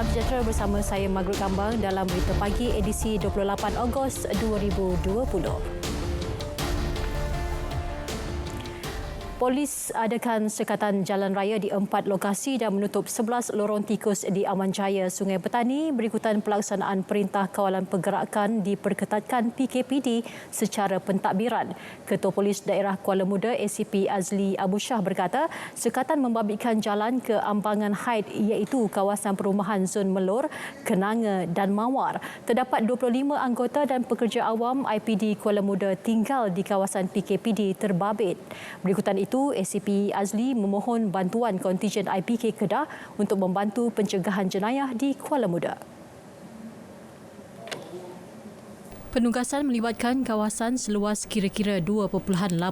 Salam sejahtera bersama saya Margaret Kambang dalam Berita Pagi edisi 28 Ogos 2020. Polis adakan sekatan jalan raya di 4 lokasi dan menutup 11 lorong tikus di Aman Jaya, Sungai Petani berikutan pelaksanaan Perintah Kawalan Pergerakan diperketatkan PKPD secara pentadbiran. Ketua Polis Daerah Kuala Muda ACP Azli Abu Shah berkata, sekatan membabitkan jalan ke Ambangan Haid iaitu kawasan perumahan Zon Melor, Kenanga dan Mawar. Terdapat 25 anggota dan pekerja awam IPD Kuala Muda tinggal di kawasan PKPD terbabit. Berikutan itu, ACP Azli memohon bantuan kontijen IPK Kedah untuk membantu pencegahan jenayah di Kuala Muda. Penugasan melibatkan kawasan seluas kira-kira 2.85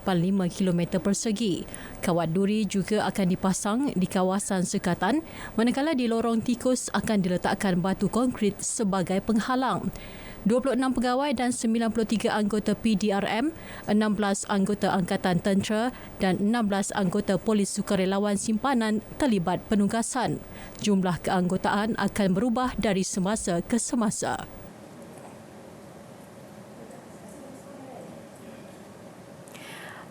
km persegi. Kawat duri juga akan dipasang di kawasan sekatan, manakala di lorong tikus akan diletakkan batu konkrit sebagai penghalang. 26 pegawai dan 93 anggota PDRM, 16 anggota Angkatan Tentera dan 16 anggota Polis Sukarelawan Simpanan terlibat penugasan. Jumlah keanggotaan akan berubah dari semasa ke semasa.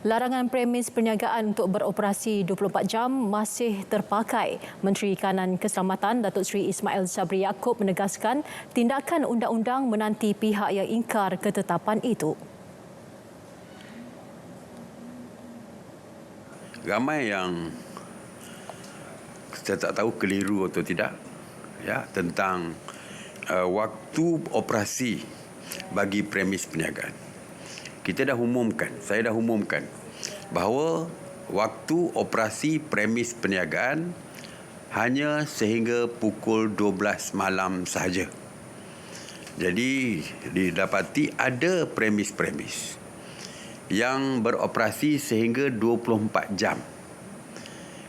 Larangan premis perniagaan untuk beroperasi 24 jam masih terpakai. Menteri Kanan Keselamatan Datuk Seri Ismail Sabri Yaakob menegaskan tindakan undang-undang menanti pihak yang ingkar ketetapan itu. Ramai yang saya tak tahu keliru atau tidak tentang waktu operasi bagi premis perniagaan. Saya dah umumkan bahawa waktu operasi premis perniagaan hanya sehingga pukul 12 malam sahaja. Jadi didapati ada premis-premis yang beroperasi sehingga 24 jam.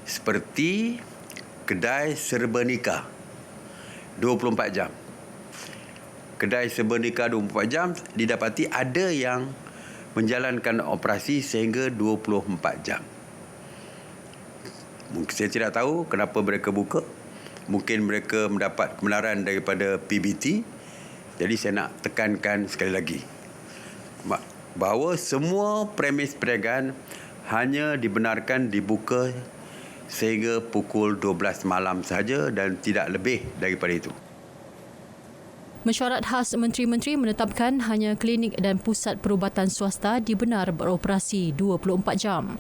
Seperti kedai serba nikah 24 jam. Kedai serba nikah 24 jam didapati ada yang menjalankan operasi sehingga 24 jam. Mungkin saya tidak tahu kenapa mereka buka. Mungkin mereka mendapat kebenaran daripada PBT. Jadi saya nak tekankan sekali lagi bahawa semua premis perniagaan hanya dibenarkan dibuka sehingga pukul 12 malam sahaja dan tidak lebih daripada itu. Mesyuarat khas menteri-menteri menetapkan hanya klinik dan pusat perubatan swasta dibenar beroperasi 24 jam.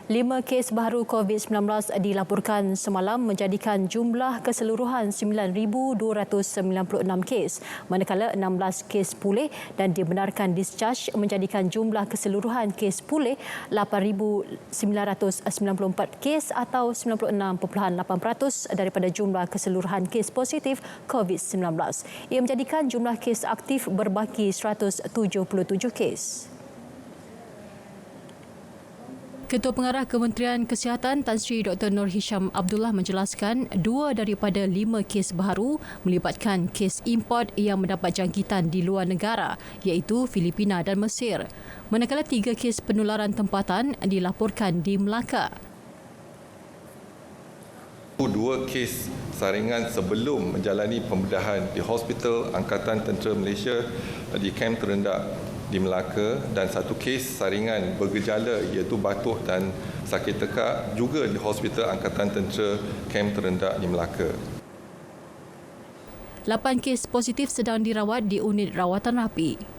5 kes baru COVID-19 dilaporkan semalam menjadikan jumlah keseluruhan 9,296 kes, manakala 16 kes pulih dan dibenarkan discharge menjadikan jumlah keseluruhan kes pulih 8,994 kes atau 96.8% daripada jumlah keseluruhan kes positif COVID-19. Ia menjadikan jumlah kes aktif berbaki 177 kes. Ketua Pengarah Kementerian Kesihatan Tan Sri Dr. Nur Hisham Abdullah menjelaskan 2 daripada 5 kes baru melibatkan kes import yang mendapat jangkitan di luar negara iaitu Filipina dan Mesir. Manakala 3 kes penularan tempatan dilaporkan di Melaka. 2 kes saringan sebelum menjalani pembedahan di Hospital Angkatan Tentera Malaysia di Kem Terendak di Melaka dan 1 kes saringan bergejala iaitu batuk dan sakit tekak juga di Hospital Angkatan Tentera Kem Terendak di Melaka. 8 kes positif sedang dirawat di unit rawatan rapi.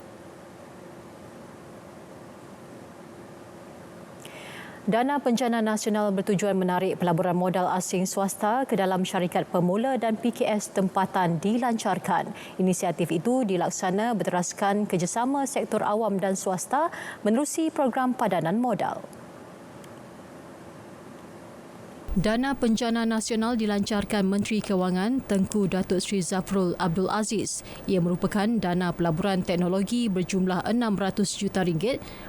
Dana Bencana Nasional bertujuan menarik pelaburan modal asing swasta ke dalam syarikat pemula dan PKS tempatan dilancarkan. Inisiatif itu dilaksana berteraskan kerjasama sektor awam dan swasta menerusi program padanan modal. Dana Bencana Nasional dilancarkan Menteri Kewangan Tengku Datuk Seri Zafrul Abdul Aziz. Ia merupakan dana pelaburan teknologi berjumlah RM600 juta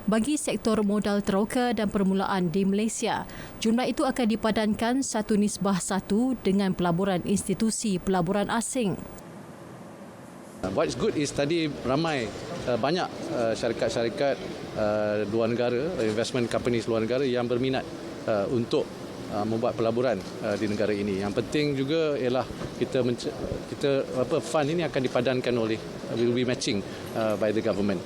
bagi sektor modal teroka dan permulaan di Malaysia. Jumlah itu akan dipadankan 1:1 dengan pelaburan institusi pelaburan asing. What's good is tadi ramai banyak syarikat-syarikat luar negara, investment companies luar negara yang berminat untuk membuat pelaburan di negara ini. Yang penting juga ialah fund ini akan dipadankan oleh will be matching by the government.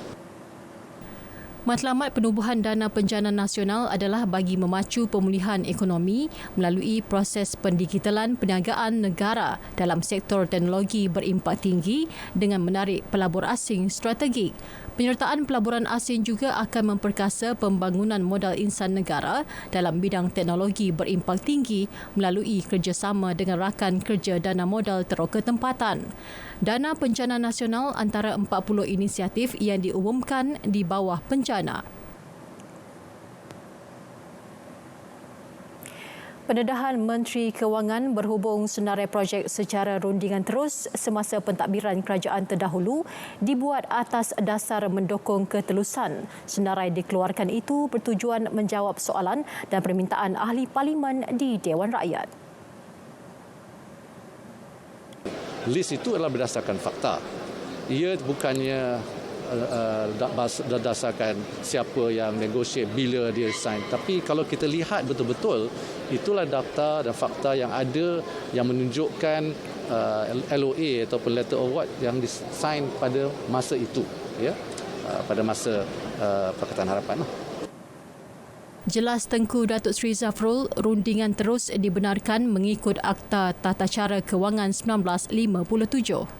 Matlamat penubuhan dana penjana nasional adalah bagi memacu pemulihan ekonomi melalui proses pendigitalan perniagaan negara dalam sektor teknologi berimpak tinggi dengan menarik pelabur asing strategik. Penyertaan pelaburan asing juga akan memperkasa pembangunan modal insan negara dalam bidang teknologi berimpak tinggi melalui kerjasama dengan rakan kerja dana modal teruk ketempatan. Dana Penjana Nasional antara 40 inisiatif yang diumumkan di bawah penjana. Pendedahan Menteri Kewangan berhubung senarai projek secara rundingan terus semasa pentadbiran kerajaan terdahulu dibuat atas dasar mendukung ketelusan. Senarai dikeluarkan itu bertujuan menjawab soalan dan permintaan ahli parlimen di Dewan Rakyat. List itu adalah berdasarkan fakta. Ia bukannya berdasarkan siapa yang negotiate bila dia sign. Tapi kalau kita lihat betul-betul, itulah daftar dan fakta yang ada yang menunjukkan LOA ataupun letter of award yang disign pada masa itu, ya, pada masa Pakatan Harapan. Jelas Tengku Datuk Seri Zafrul, rundingan terus dibenarkan mengikut Akta Tata Cara Kewangan 1957.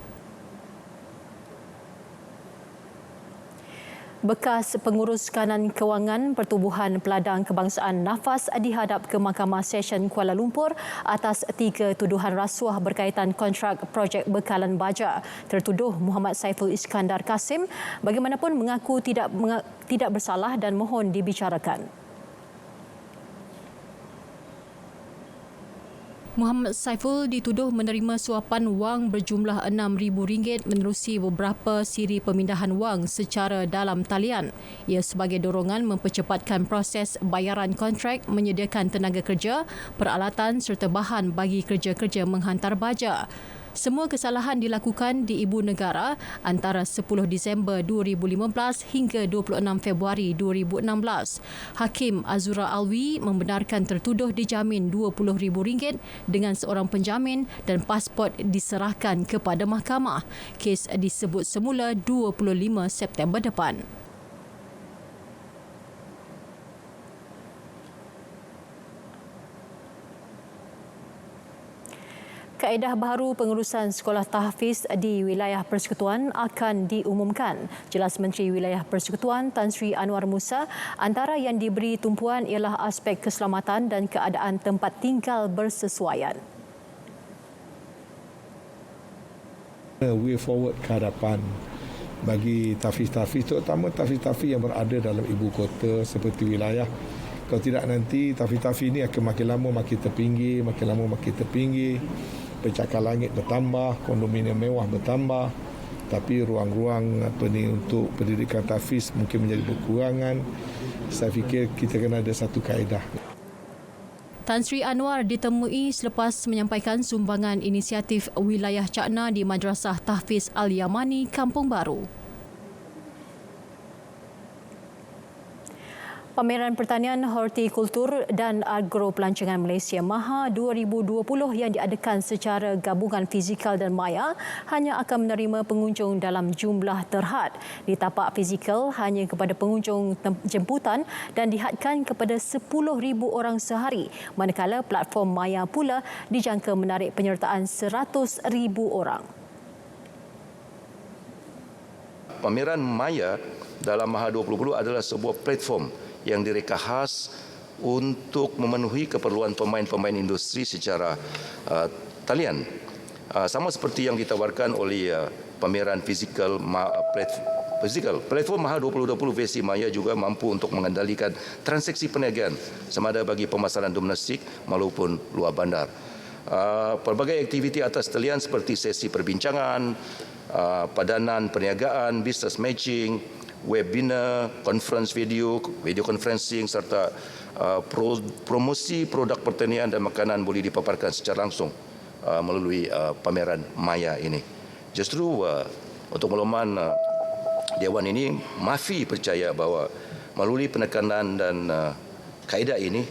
Bekas Pengurus Kanan Kewangan Pertubuhan Peladang Kebangsaan Nafas dihadap ke Mahkamah Session Kuala Lumpur atas 3 tuduhan rasuah berkaitan kontrak projek bekalan baja. Tertuduh Muhammad Saiful Iskandar Kasim bagaimanapun mengaku tidak bersalah dan mohon dibicarakan. Muhammad Saiful dituduh menerima suapan wang berjumlah RM6,000 menerusi beberapa siri pemindahan wang secara dalam talian. Ia sebagai dorongan mempercepatkan proses bayaran kontrak menyediakan tenaga kerja, peralatan serta bahan bagi kerja-kerja menghantar baja. Semua kesalahan dilakukan di Ibu Negara antara 10 Disember 2015 hingga 26 Februari 2016. Hakim Azura Alwi membenarkan tertuduh dijamin RM20,000 dengan seorang penjamin dan pasport diserahkan kepada mahkamah. Kes disebut semula 25 September depan. Kaedah baharu pengurusan sekolah tahfiz di wilayah persekutuan akan diumumkan. Jelas Menteri Wilayah Persekutuan Tan Sri Anwar Musa, antara yang diberi tumpuan ialah aspek keselamatan dan keadaan tempat tinggal bersesuaian. Way forward ke hadapan bagi tahfiz-tahfiz, terutama tahfiz-tahfiz yang berada dalam ibu kota seperti wilayah. Kalau tidak nanti tahfiz-tahfiz ini akan makin lama makin terpinggir, makin lama makin terpinggir. Pencakar langit bertambah, kondominium mewah bertambah, tapi ruang-ruang untuk pendidikan tahfiz mungkin menjadi berkurangan. Saya fikir kita kena ada satu kaedah. Tan Sri Anwar ditemui selepas menyampaikan sumbangan inisiatif wilayah Cakna di Madrasah Tahfiz Al-Yamani, Kampung Baru. Pameran Pertanian, Hortikultur dan Agropelancongan Malaysia MAHA 2020 yang diadakan secara gabungan fizikal dan maya hanya akan menerima pengunjung dalam jumlah terhad. Di tapak fizikal hanya kepada pengunjung jemputan dan dihadkan kepada 10,000 orang sehari, manakala platform maya pula dijangka menarik penyertaan 100,000 orang. Pameran maya dalam MAHA 2020 adalah sebuah platform yang direka khas untuk memenuhi keperluan pemain-pemain industri secara talian. Sama seperti yang ditawarkan oleh pameran fizikal platform MAHA 2020 versi maya juga mampu untuk mengendalikan transaksi perniagaan sama ada bagi pemasaran domestik maupun luar bandar. Pelbagai aktiviti atas talian seperti sesi perbincangan, padanan perniagaan, business matching, webinar, conference video conferencing serta promosi produk pertanian dan makanan boleh dipaparkan secara langsung melalui pameran maya ini. Justru untuk makluman Dewan ini, MAFI percaya bahawa melalui penekanan dan kaedah ini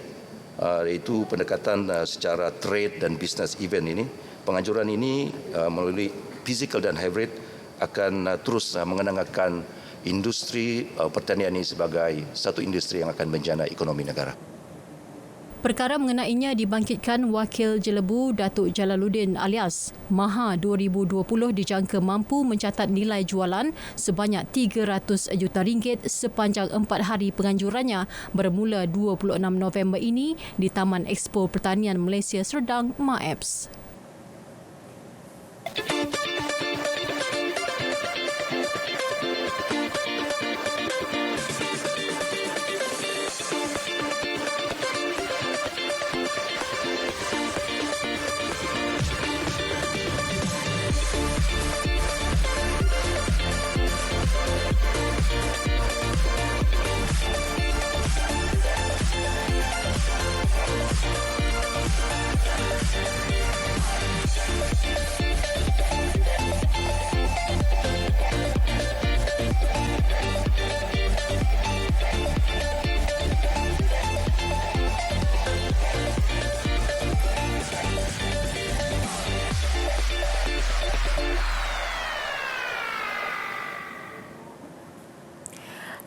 iaitu pendekatan secara trade dan business event ini. Penganjuran ini melalui physical dan hybrid akan terus mengenangkan industri pertanian ini sebagai satu industri yang akan menjana ekonomi negara. Perkara mengenainya dibangkitkan Wakil Jelebu Datuk Jalaluddin alias Maha 2020 dijangka mampu mencatat nilai jualan sebanyak RM300 juta sepanjang 4 hari penganjurannya bermula 26 November ini di Taman Expo Pertanian Malaysia Serdang, MAEPS.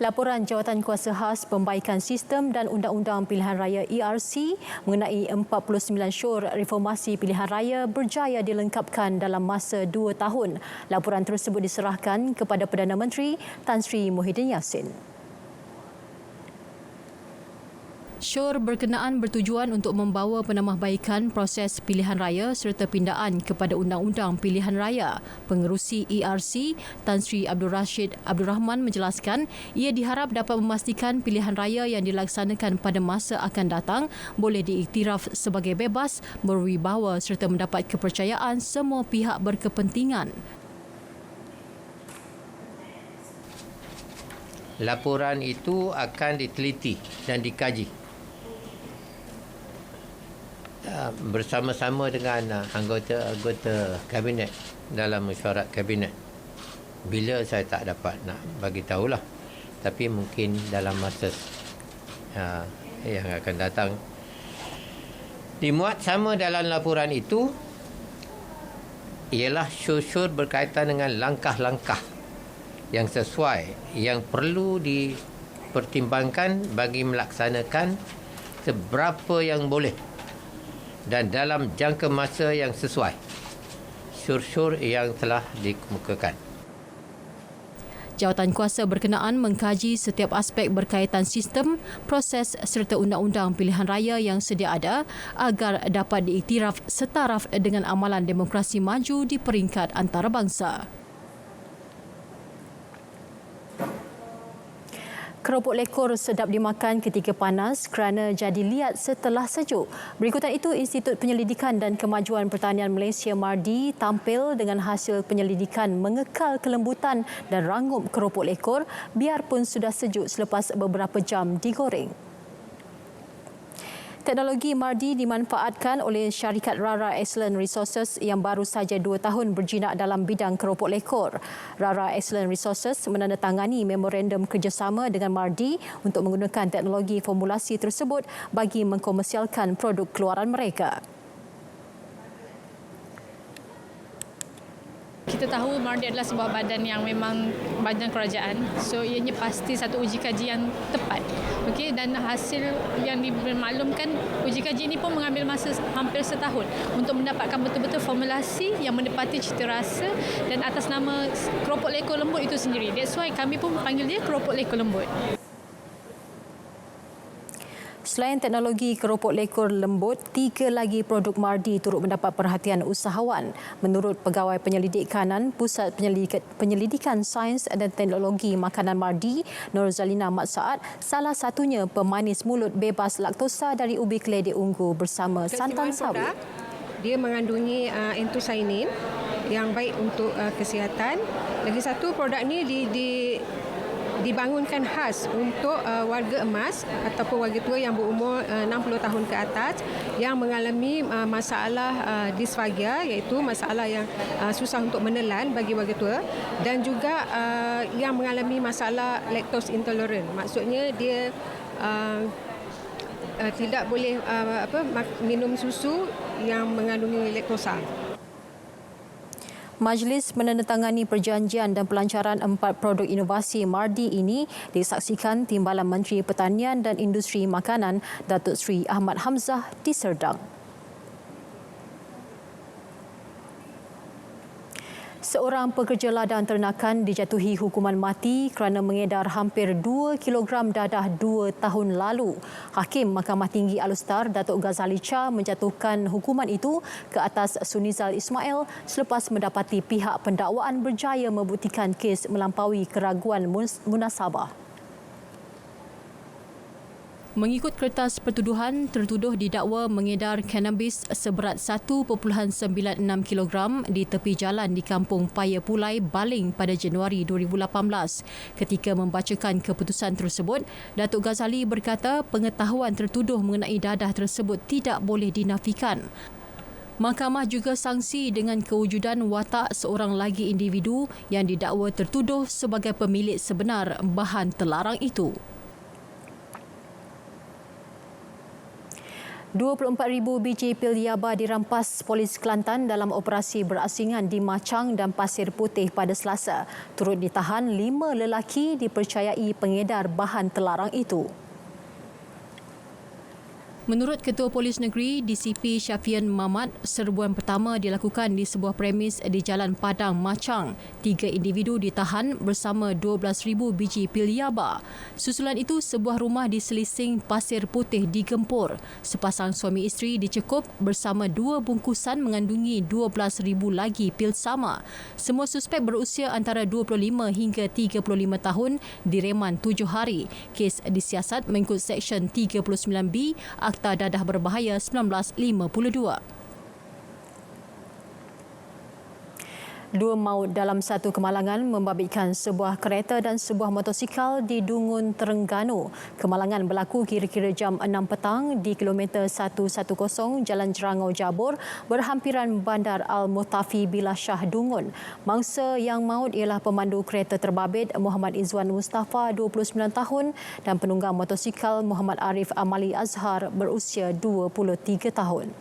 Laporan Jawatan Kuasa Khas Pembaikan Sistem dan Undang-Undang Pilihan Raya ERC mengenai 49 syur reformasi pilihan raya berjaya dilengkapkan dalam masa 2 tahun. Laporan tersebut diserahkan kepada Perdana Menteri Tan Sri Muhyiddin Yassin. Syur berkenaan bertujuan untuk membawa penambahbaikan proses pilihan raya serta pindaan kepada Undang-Undang Pilihan Raya. Pengerusi ERC, Tan Sri Abdul Rashid Abdul Rahman menjelaskan, ia diharap dapat memastikan pilihan raya yang dilaksanakan pada masa akan datang boleh diiktiraf sebagai bebas, berwibawa serta mendapat kepercayaan semua pihak berkepentingan. Laporan itu akan diteliti dan dikaji bersama-sama dengan anggota kabinet dalam mesyuarat kabinet. Bila saya tak dapat nak bagi tahulah, tapi mungkin dalam masa yang akan datang. Dimuat sama dalam laporan itu ialah syur-syur berkaitan dengan langkah-langkah yang sesuai, yang perlu dipertimbangkan bagi melaksanakan seberapa yang boleh dan dalam jangka masa yang sesuai. Syur-syur yang telah dikemukakan. Jawatan kuasa berkenaan mengkaji setiap aspek berkaitan sistem, proses serta undang-undang pilihan raya yang sedia ada agar dapat diiktiraf setaraf dengan amalan demokrasi maju di peringkat antarabangsa. Keropok lekor sedap dimakan ketika panas kerana jadi liat setelah sejuk. Berikutan itu, Institut Penyelidikan dan Kemajuan Pertanian Malaysia MARDI tampil dengan hasil penyelidikan mengekal kelembutan dan rangup keropok lekor biarpun sudah sejuk selepas beberapa jam digoreng. Teknologi MARDI dimanfaatkan oleh syarikat Rara Excellent Resources yang baru saja 2 tahun berjinak dalam bidang keropok lekor. Rara Excellent Resources menandatangani memorandum kerjasama dengan MARDI untuk menggunakan teknologi formulasi tersebut bagi mengkomersialkan produk keluaran mereka. Kita tahu MARDI adalah sebuah badan yang memang badan kerajaan. So ianya pasti satu uji kaji yang tepat. Okey, dan hasil yang dimaklumkan, uji kaji ini pun mengambil masa hampir setahun untuk mendapatkan betul-betul formulasi yang menepati cita rasa dan atas nama keropok lekor lembut itu sendiri. That's why kami pun panggil dia keropok lekor lembut. Selain teknologi keropok lekor lembut, 3 lagi produk MARDI turut mendapat perhatian usahawan. Menurut Pegawai Penyelidik Kanan Pusat Penyelidikan Sains dan Teknologi Makanan MARDI, Nur Zalina Mat Saad, salah satunya pemanis mulut bebas laktosa dari ubi keledek ungu bersama santan sawit. Dia mengandungi anthocyanin yang baik untuk kesihatan. Lagi satu, produk ini dibangunkan khas untuk warga emas ataupun warga tua yang berumur 60 tahun ke atas yang mengalami masalah disfagia, iaitu masalah yang susah untuk menelan bagi warga tua, dan juga yang mengalami masalah lactose intolerant. Maksudnya dia tidak boleh minum susu yang mengandungi laktosa. Majlis menandatangani perjanjian dan pelancaran 4 produk inovasi MARDI ini disaksikan Timbalan Menteri Pertanian dan Industri Makanan Datuk Seri Ahmad Hamzah di Serdang. Seorang pekerja ladang ternakan dijatuhi hukuman mati kerana mengedar hampir 2 kilogram dadah 2 tahun lalu. Hakim Mahkamah Tinggi Alustar Datuk Ghazali Shah menjatuhkan hukuman itu ke atas Sunizal Ismail selepas mendapati pihak pendakwaan berjaya membuktikan kes melampaui keraguan munasabah. Mengikut kertas pertuduhan, tertuduh didakwa mengedar kanabis seberat 1.96 kilogram di tepi jalan di Kampung Paya Pulai, Baling pada Januari 2018. Ketika membacakan keputusan tersebut, Datuk Ghazali berkata pengetahuan tertuduh mengenai dadah tersebut tidak boleh dinafikan. Mahkamah juga sangsi dengan kewujudan watak seorang lagi individu yang didakwa tertuduh sebagai pemilik sebenar bahan terlarang itu. 24,000 biji pil yaba dirampas polis Kelantan dalam operasi berasingan di Machang dan Pasir Putih pada Selasa. Turut ditahan 5 lelaki dipercayai pengedar bahan terlarang itu. Menurut Ketua Polis Negeri DCP Syafian Mamat, serbuan pertama dilakukan di sebuah premis di Jalan Padang, Machang. 3 individu ditahan bersama 12,000 biji pil yaba. Susulan itu, sebuah rumah di Selising Pasir Putih digempur. Sepasang suami isteri dicekup bersama 2 bungkusan mengandungi 12,000 lagi pil sama. Semua suspek berusia antara 25 hingga 35 tahun, direman 7 hari. Kes disiasat mengikut Seksyen 39B Akta Dadah Berbahaya 1952. 2 maut dalam satu kemalangan membabitkan sebuah kereta dan sebuah motosikal di Dungun, Terengganu. Kemalangan berlaku kira-kira jam 6 petang di kilometer 110 Jalan Jerangau Jabur, berhampiran Bandar Al-Mutafi Billah Shah, Dungun. Mangsa yang maut ialah pemandu kereta terbabit Muhammad Izwan Mustafa, 29 tahun dan penunggang motosikal Muhammad Arif Amali Azhar berusia 23 tahun.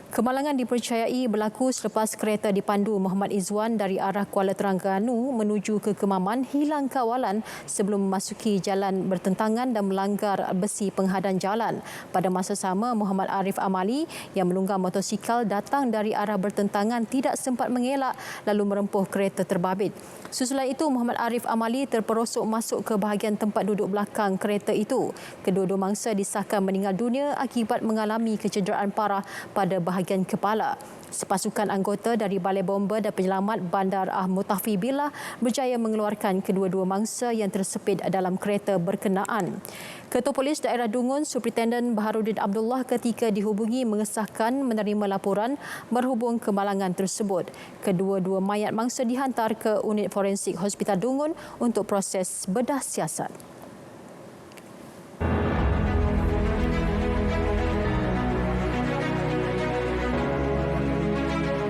Kemalangan dipercayai berlaku selepas kereta dipandu Muhammad Izwan dari arah Kuala Terengganu menuju ke Kemaman hilang kawalan sebelum memasuki jalan bertentangan dan melanggar besi penghadan jalan. Pada masa sama, Muhammad Arif Amali yang menunggang motosikal datang dari arah bertentangan tidak sempat mengelak lalu merempuh kereta terbabit. Susulan itu, Muhammad Arif Amali terperosok masuk ke bahagian tempat duduk belakang kereta itu. Kedua-dua mangsa disahkan meninggal dunia akibat mengalami kecederaan parah pada bahagian kepala. Sepasukan anggota dari Balai Bomba dan Penyelamat Bandar Al-Mutafi Billah berjaya mengeluarkan kedua-dua mangsa yang tersepit dalam kereta berkenaan. Ketua Polis Daerah Dungun, Superintenden Baharudin Abdullah ketika dihubungi mengesahkan menerima laporan berhubung kemalangan tersebut. Kedua-dua mayat mangsa dihantar ke unit forensik Hospital Dungun untuk proses bedah siasat.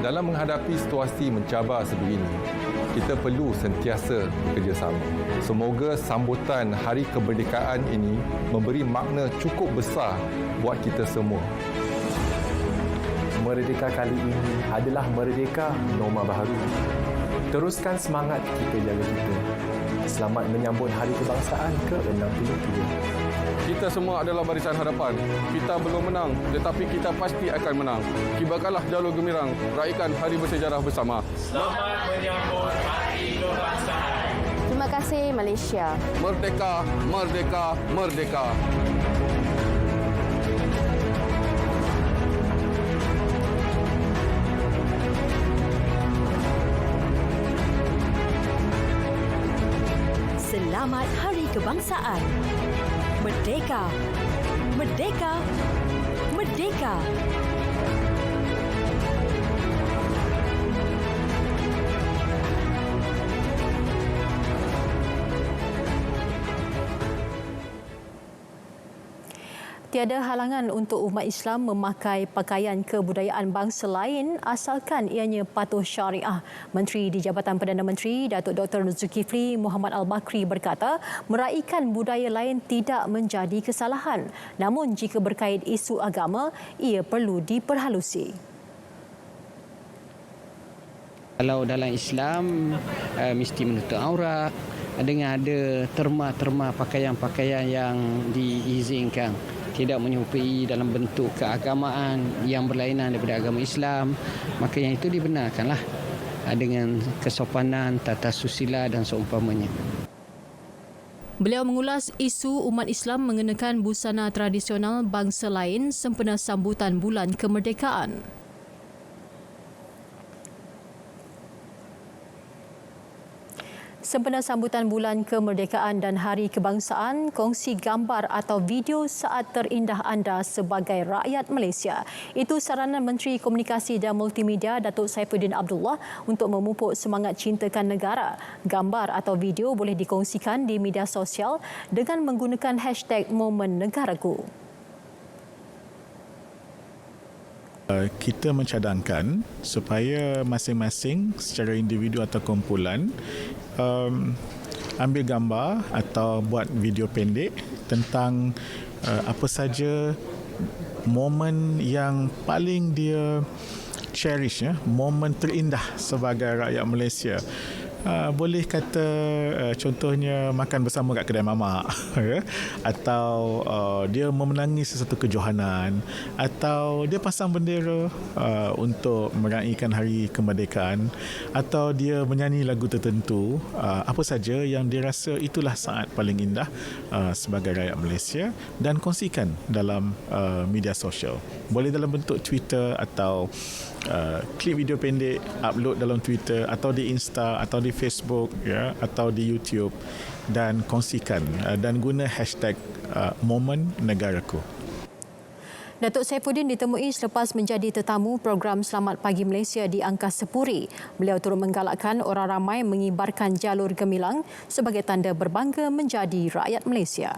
Dalam menghadapi situasi mencabar sebegini, kita perlu sentiasa bekerjasama. Semoga sambutan Hari Kemerdekaan ini memberi makna cukup besar buat kita semua. Merdeka kali ini adalah merdeka norma baharu. Teruskan semangat kita jaga kita. Selamat menyambut Hari Kebangsaan ke-63. Kita semua adalah barisan hadapan. Kita belum menang, tetapi kita pasti akan menang. Kibarkanlah jalur gemilang, raikan hari bersejarah bersama. Selamat menyambut Hari Kebangsaan. Terima kasih Malaysia. Merdeka, merdeka, merdeka. Selamat Hari Kebangsaan. Merdeka! Merdeka! Merdeka! Tiada halangan untuk umat Islam memakai pakaian kebudayaan bangsa lain asalkan ianya patuh syariah. Menteri di Jabatan Perdana Menteri, Datuk Dr. Zulkifli Muhammad Al-Bakri berkata, meraikan budaya lain tidak menjadi kesalahan. Namun jika berkait isu agama, ia perlu diperhalusi. Kalau dalam Islam mesti menutup aurat dengan ada terma-terma pakaian-pakaian yang diizinkan, tidak menyerupai dalam bentuk keagamaan yang berlainan daripada agama Islam, maka yang itu dibenarkanlah dengan kesopanan, tata susila dan seumpamanya. Beliau mengulas isu umat Islam mengenakan busana tradisional bangsa lain sempena sambutan Bulan Kemerdekaan. Sempena sambutan Bulan Kemerdekaan dan Hari Kebangsaan, kongsi gambar atau video saat terindah anda sebagai rakyat Malaysia. Itu saranan Menteri Komunikasi dan Multimedia Datuk Saifuddin Abdullah untuk memupuk semangat cintakan negara. Gambar atau video boleh dikongsikan di media sosial dengan menggunakan hashtag Momen Negaraku. Kita mencadangkan supaya masing-masing secara individu atau kumpulan ambil gambar atau buat video pendek tentang apa saja momen yang paling dia cherish, momen terindah sebagai rakyat Malaysia. Boleh kata contohnya makan bersama kat kedai mamak atau dia memenangi sesuatu kejohanan atau dia pasang bendera untuk meraihkan hari kemerdekaan atau dia menyanyi lagu tertentu, apa saja yang dia rasa itulah saat paling indah sebagai rakyat Malaysia, dan kongsikan dalam media sosial. Boleh dalam bentuk Twitter atau klip video pendek, upload dalam Twitter atau di Insta atau di Facebook atau di YouTube, dan kongsikan dan guna hashtag Momen Negaraku. Datuk Saifuddin ditemui selepas menjadi tetamu program Selamat Pagi Malaysia di Angkasa Puri. Beliau turut menggalakkan orang ramai mengibarkan jalur gemilang sebagai tanda berbangga menjadi rakyat Malaysia.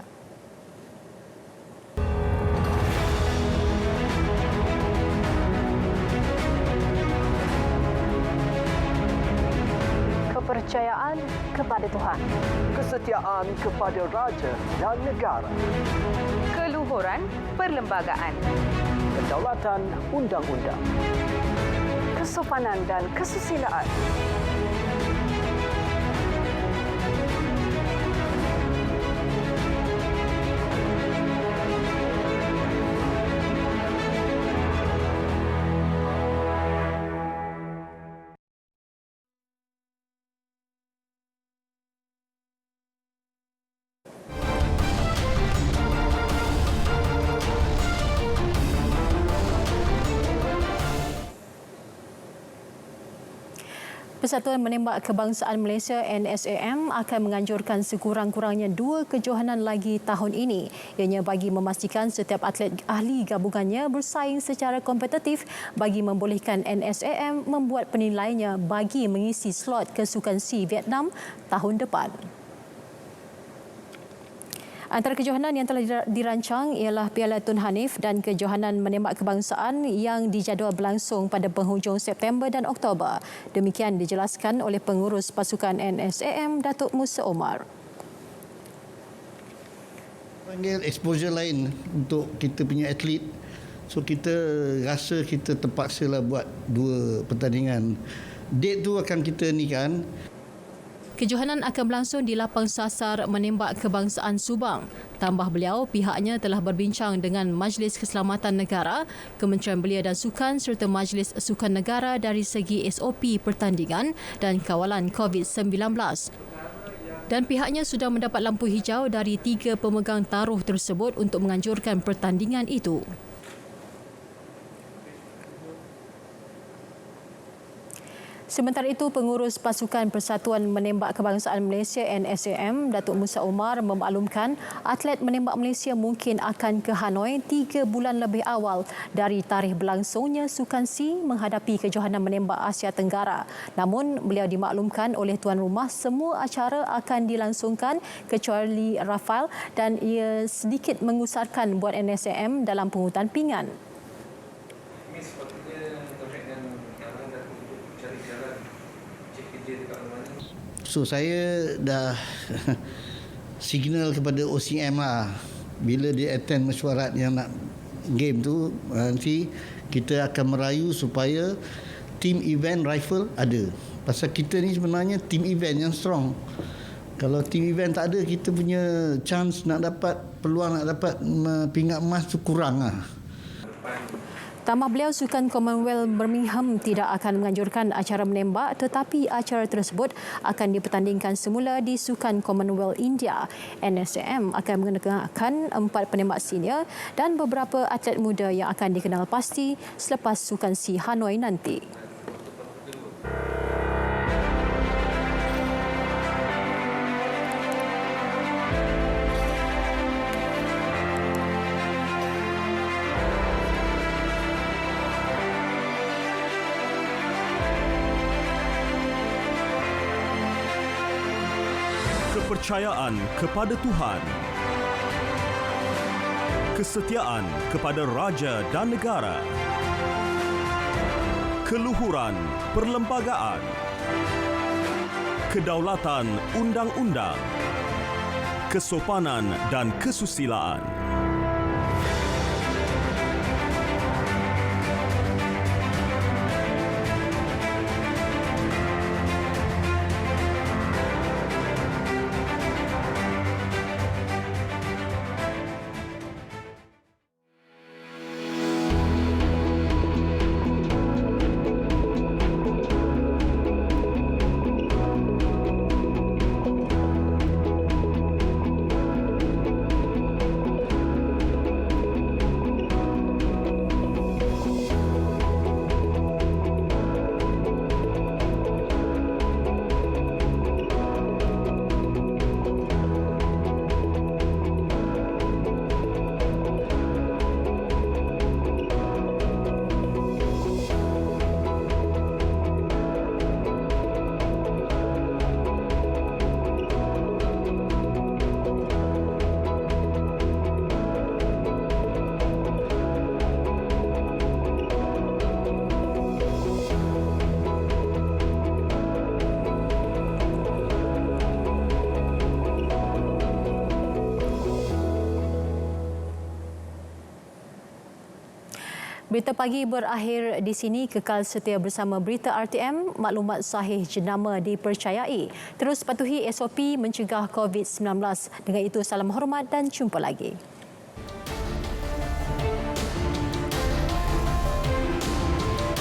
Kepercayaan kepada Tuhan, kesetiaan kepada raja dan negara, keluhuran perlembagaan, kedaulatan undang-undang, kesopanan dan kesusilaan. Persatuan Menembak Kebangsaan Malaysia NSAM akan menganjurkan sekurang-kurangnya 2 kejohanan lagi tahun ini. Ianya bagi memastikan setiap atlet ahli gabungannya bersaing secara kompetitif bagi membolehkan NSAM membuat penilaiannya bagi mengisi slot Kesukan SEA Vietnam tahun depan. Antara kejohanan yang telah dirancang ialah Piala Tun Hanif dan kejohanan menembak kebangsaan yang dijadual berlangsung pada penghujung September dan Oktober. Demikian dijelaskan oleh pengurus pasukan NSAM, Datuk Musa Omar. Panggil exposure lain untuk kita punya atlet. So kita rasa kita terpaksalah buat 2 pertandingan. Date tu akan kita ni kan. Kejohanan akan berlangsung di Lapang Sasar Menembak Kebangsaan Subang. Tambah beliau, pihaknya telah berbincang dengan Majlis Keselamatan Negara, Kementerian Belia dan Sukan serta Majlis Sukan Negara dari segi SOP pertandingan dan kawalan COVID-19. Dan pihaknya sudah mendapat lampu hijau dari 3 pemegang taruh tersebut untuk menganjurkan pertandingan itu. Sementara itu, Pengurus Pasukan Persatuan Menembak Kebangsaan Malaysia NSAM, Datuk Musa Omar memaklumkan atlet menembak Malaysia mungkin akan ke Hanoi 3 bulan lebih awal dari tarikh berlangsungnya Sukan C menghadapi kejohanan menembak Asia Tenggara. Namun, beliau dimaklumkan oleh tuan rumah semua acara akan dilangsungkan kecuali Rafael dan ia sedikit mengusarkan buat NSAM dalam pungutan pingan. So saya dah signal kepada OCM lah, bila dia attend mesyuarat yang nak game tu, nanti kita akan merayu supaya team event rifle ada. Pasal kita ni sebenarnya team event yang strong. Kalau team event tak ada, kita punya chance nak dapat, peluang nak dapat pingat emas tu kurang lah. Tambah beliau, Sukan Commonwealth Birmingham tidak akan menganjurkan acara menembak, tetapi acara tersebut akan dipertandingkan semula di Sukan Commonwealth India. NSAM akan mengenakan 4 penembak senior dan beberapa atlet muda yang akan dikenal pasti selepas Sukan C Hanoi nanti. Kepercayaan kepada Tuhan, kesetiaan kepada raja dan negara, keluhuran perlembagaan, kedaulatan undang-undang, kesopanan dan kesusilaan. Berita pagi berakhir di sini. Kekal setia bersama Berita RTM, maklumat sahih jenama dipercayai. Terus patuhi SOP mencegah COVID-19. Dengan itu, salam hormat dan jumpa lagi.